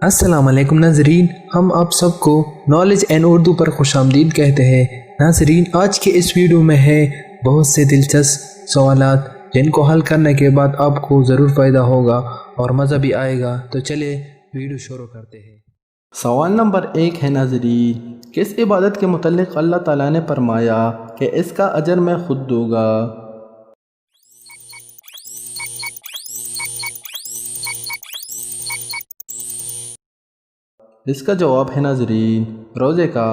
السلام علیکم ناظرین، ہم آپ سب کو نالج اینڈ اردو پر خوش آمدید کہتے ہیں۔ ناظرین، آج کے اس ویڈیو میں ہے بہت سے دلچسپ سوالات جن کو حل کرنے کے بعد آپ کو ضرور فائدہ ہوگا اور مزہ بھی آئے گا، تو چلے ویڈیو شروع کرتے ہیں۔ سوال نمبر 1 ہے ناظرین، کس عبادت کے متعلق اللہ تعالیٰ نے فرمایا کہ اس کا اجر میں خود دوں گا؟ اس کا جواب ہے ناظرین روزے کا۔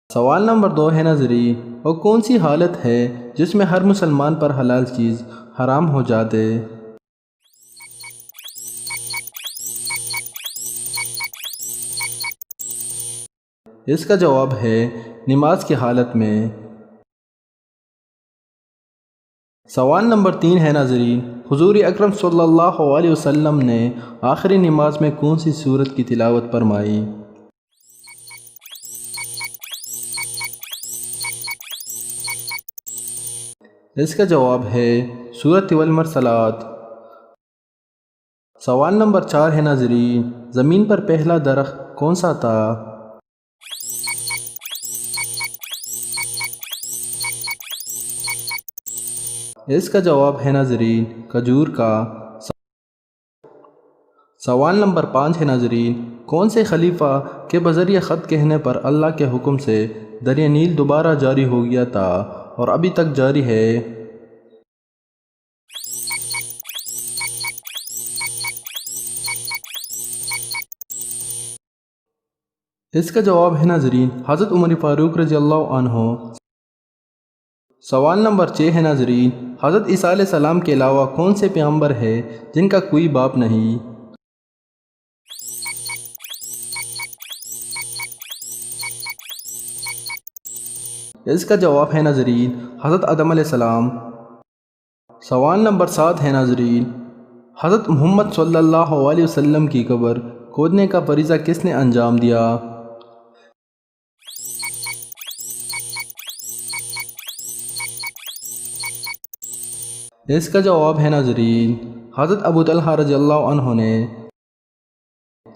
سوال نمبر 2 ہے ناظرین، وہ کون سی حالت ہے جس میں ہر مسلمان پر حلال چیز حرام ہو جاتے؟ اس کا جواب ہے نماز کی حالت میں۔ سوال نمبر 3 ہے ناظرین، حضور اکرم صلی اللہ علیہ وسلم نے آخری نماز میں کون سی سورت کی تلاوت فرمائی؟ اس کا جواب ہے سورۃ والمرسلات۔ سوال نمبر 4 ہے ناظرین، زمین پر پہلا درخت کون سا تھا؟ اس کا جواب ہے ناظرین کھجور کا۔ سوال نمبر 5 ہے ناظرین، کون سے خلیفہ کے بذریعہ خط کہنے پر اللہ کے حکم سے دریا نیل دوبارہ جاری ہو گیا تھا اور ابھی تک جاری ہے؟ اس کا جواب ہے ناظرین حضرت عمر فاروق رضی اللہ عنہ۔ سوال نمبر 6 ہے ناظرین، حضرت عیسیٰ علیہ السلام کے علاوہ کون سے پیغمبر ہے جن کا کوئی باپ نہیں؟ اس کا جواب ہے ناظرین حضرت آدم علیہ السلام۔ سوال نمبر 7 ہے ناظرین، حضرت محمد صلی اللہ علیہ وسلم کی قبر کھودنے کا فریضہ کس نے انجام دیا؟ اس کا جواب ہے ناظرین حضرت ابو طلحہ رضی اللہ عنہ نے۔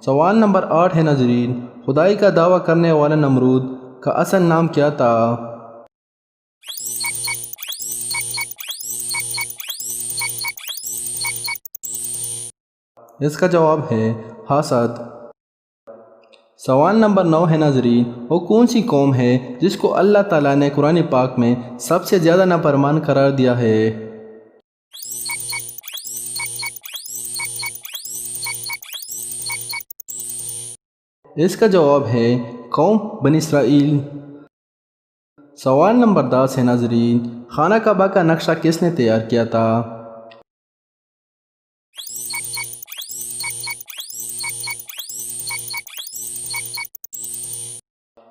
سوال نمبر 8 ہے ناظرین، خدائی کا دعویٰ کرنے والا نمرود کا اصل نام کیا تھا؟ اس کا جواب ہے حاسد۔ سوال نمبر 9 ہے ناظرین، وہ کون سی قوم ہے جس کو اللہ تعالیٰ نے قرآن پاک میں سب سے زیادہ نافرمان قرار دیا ہے؟ اس کا جواب ہے قوم بنی اسرائیل۔ سوال نمبر 10 ہے ناظرین، خانہ کعبہ کا نقشہ کس نے تیار کیا تھا؟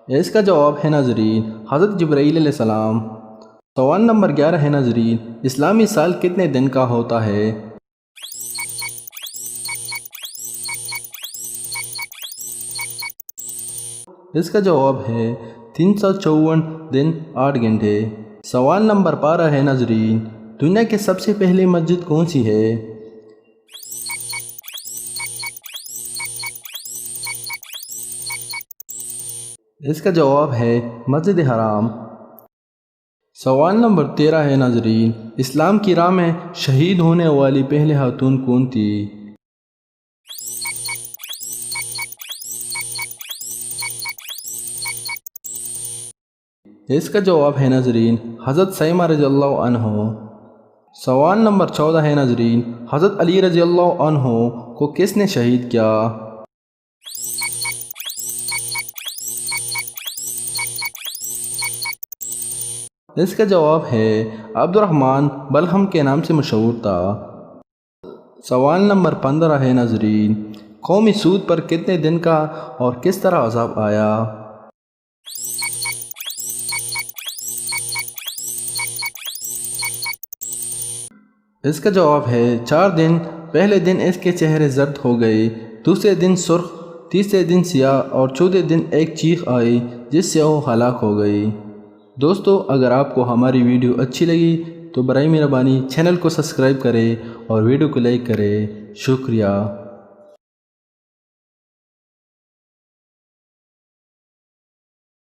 اس کا جواب ہے ناظرین حضرت جبرائیل علیہ السلام۔ سوال نمبر 11 ہے ناظرین، اسلامی سال کتنے دن کا ہوتا ہے؟ اس کا جواب ہے 354 دن 8 گھنٹے۔ سوال نمبر 12 ہے ناظرین، دنیا کی سب سے پہلی مسجد کون سی ہے؟ اس کا جواب ہے مسجد حرام۔ سوال نمبر 13 ہے ناظرین، اسلام کی راہ میں شہید ہونے والی پہلی خاتون کون تھی؟ اس کا جواب ہے ناظرین حضرت سیمہ رضی اللہ عنہ۔ سوال نمبر 14 ہے ناظرین، حضرت علی رضی اللہ عنہ کو کس نے شہید کیا؟ اس کا جواب ہے عبد الرحمن بلہم کے نام سے مشہور تھا۔ سوال نمبر 15 ہے ناظرین، قومی سود پر کتنے دن کا اور کس طرح عذاب آیا؟ اس کا جواب ہے 4 دن۔ پہلے دن اس کے چہرے زرد ہو گئے، دوسرے دن سرخ، تیسرے دن سیاہ اور چوتھے دن ایک چیخ آئی جس سے وہ ہلاک ہو گئی۔ دوستو، اگر آپ کو ہماری ویڈیو اچھی لگی تو برائے مہربانی چینل کو سبسکرائب کریں اور ویڈیو کو لائک کریں۔ شکریہ۔